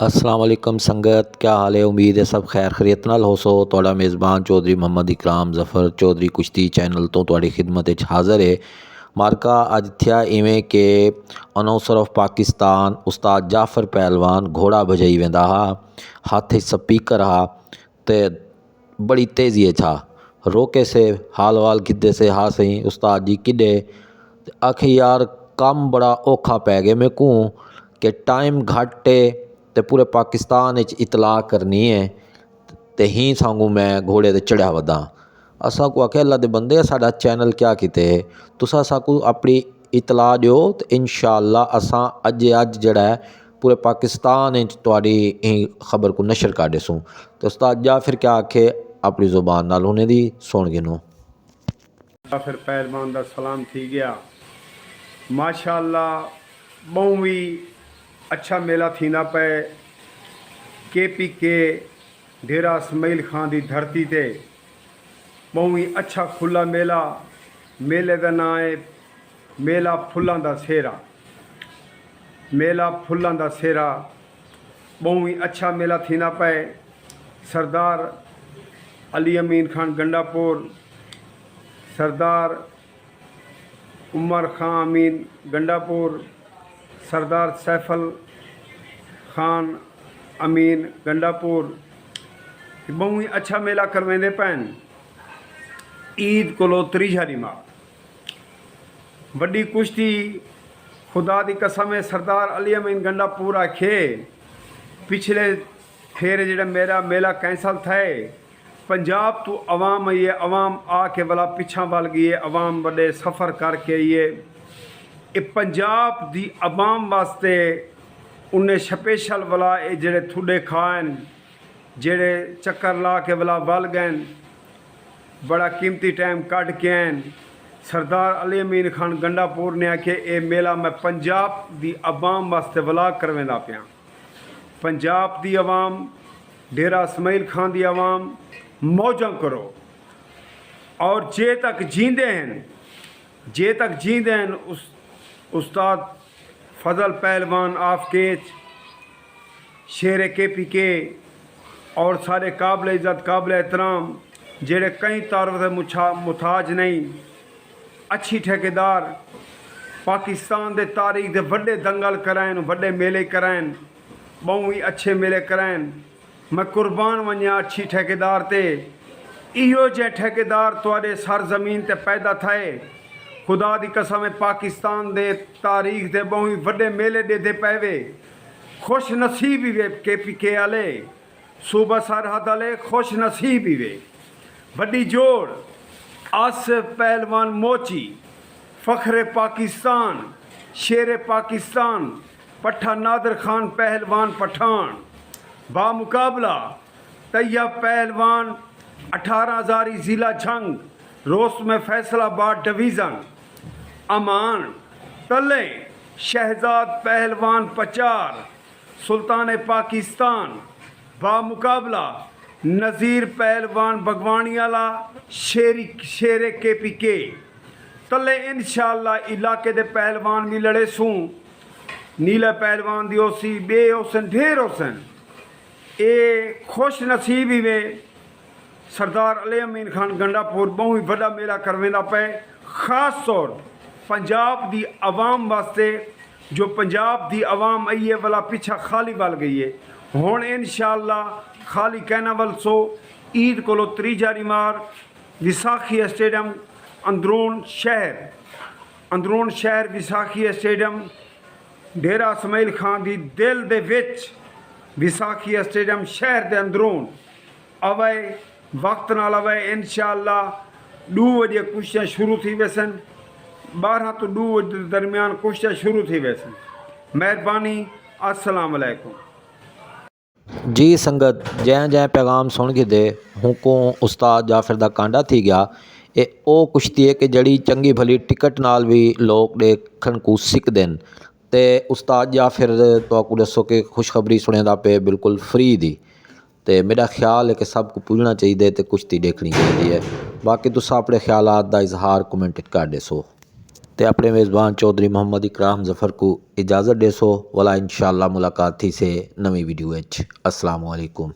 अस्सलाम वालेकुम संगत, क्या हाल है। उम्मीद है सब खैर खरीत नाल हो सो। तुहाडा मेज़बान चौधरी मोहम्मद इकराम जफर चौधरी कुश्ती चैनल तो तुहाडी खिदमत विच हाज़र है। मार्का अज थिया इवें कि अनौसर ऑफ पाकिस्तान उस्ताद जाफर पहलवान घोड़ा भजाई वेंदा हा, हथ स्पीकर हा ते बड़ी तेज़ी छा रोके से हाल वाल किदे से हा सही उस्ताद जी किडे आखी यार कम बड़ा औखा पै गया मैं को कि टाइम घट है तो पूरे पाकिस्तान इतला करनी है तो ही सांगू मैं घोड़े ते चढ़िया वदा। असा को आख्या अल्लाह दे बंदे साडा चैनल क्या किते तुसा साकू अपनी इतला दियो तो इंशाअल्लाह असा अज जड़ा है पूरे पाकिस्तान तुहाडी खबर को नशर कर देसूँ। तो उस्ताद जा फिर क्या आखे अपनी ज़ुबान नाल उन्हें दी सुन गिनो। फिर पहलवान का सलाम थी गया। माशाअल्लाह बहु भी अच्छा मेला थी ना पे के डेरा इसमाइल खान की धरती ते बहु ही अच्छा खुला मेला। मेले का नाम है मेला फुल्लां दा सेहरा। मेला फुल्लां दा सेहरा बहु ही अच्छा मेला थी ना पे। सरदार अली अमीन खान गंडापुर, सरदार उमर खान अमीन गंडापुर, सरदार सैफल खान अमीन गंडापुर बहु ही अच्छा मेला करवेंदे पैन। ईद कोलो त्रीजा दिमाग वड्डी कुश्ती खुदा दी कसम है। सरदार अली अमीन गंडापुर आखे पिछले फेरे जेड़ा मेरा मेला कैंसल थे पंजाब तो अवाम ये अवाम आके वाला पिछा बल गई है। अवाम बड़े सफ़र करके ये पंजाब दी अवाम वास्ते उन्हें स्पेशल वाला ये जेड़े थुडे खान जेड़े चक्कर ला के वाला बल गए बड़ा कीमती टाइम कट के आन। सरदार अली अमीन खान गंडापुर ने आखे ये मेला मैं पंजाब दी अवाम वास्ते वाला करवेंदा पिया। पंजाब दी अवाम डेरा इसमाइल खान दी अवाम मौजा करो और जे तक जींदे हैं उस्ताद फजल पहलवान आफ केच शेर के और सारे काबिल इज़्ज़त काबिल एहतराम जेड़े कई तारफ से मुथाज नहीं अच्छी ठेकेदार पाकिस्तान दे तारीख दे वड्डे दंगल कराइन वड्डे मेले कराइन बहु ही अच्छे मेले कराइन। मैं कुर्बान वनिया अच्छी ठेकेदार ते इहो जे ठेकेदार तुहाडे सरजमीन ते पैदा थे। खुदा दी कसम है पाकिस्तान दे तारीख दे बहु ही वड्डे मेले देते पैवे। खुश नसीब ही वे के आले सूबा सरहद आले खुश नसीब ही वे। वड्डी जोड़ आसिफ पहलवान मोची फ़ख्रे पाकिस्तान शेर पाकिस्तान पट्ठा नादर खान पहलवान पठान बामुकाबला तैयब पहलवान 18,000 ज़िला जंग रोस में फैसलाबाद डिवीज़न अमान तले शहजाद पहलवान पचार सुल्तान पाकिस्तान बामुकाबला नज़ीर पहलवान भगवानी वाला शेर के तले इंशाअल्लाह इलाके दे पहलवान भी लड़े सूँ। नीला पहलवान दी ओसी बे होसन ढेर होसन ए खुश नसीब ही वे। सरदार अली अमीन खान गंडापुर बहु ही बड़ा मेला करवेंदा पे खास तौर पंजाब दी अवाम वास्ते जो पंजाब दी अवाम आई है वाला पिछा खाली बल गई है हुण इंशाअल्लाह खाली कहना वल सो। ईद कोलो त्रीजा दिमाग विसाखी स्टेडियम अंदरून शहर विसाखी स्टेडियम डेरा इसमाइल खान दी दिल दे विच विसाखी स्टेडियम शहर दे अंदरून अवे वक्त नाल अवे इंशाअल्लाह 2 बजे कुश्तियाँ शुरू थी वैसन 12 तो 2 बजे दरमियान कुश्तियाँ शुरू थी वैसन। मेहरबानी अस्सलाम वालेकुम जी संगत जै जै पैगाम सुन के दे हूँ को उस्ताद जाफर दा कांडा थी गया। ये ओ कुश्ती है कि जड़ी चंगी भली टिकट नाल भी लोग देखन को सिकदे न ते उस्ताद जाफिर तो दसो कि खुशखबरी सुनेंदा पे बिल्कुल फ्री दी। तो मेरा ख्याल है कि सबको पुजना चाहिए तो कुश्ती देखनी चाहिए है। बाकी तुस अपने ख्यालात दा इजहार कमेंट कर दसो। ते अपने मेज़बान चौधरी मोहम्मद इकराम जफ़र को इजाज़त देसो वाला इंशाअल्लाह मुलाकात थी से नवी वीडियो अस्सलाम वालेकुम।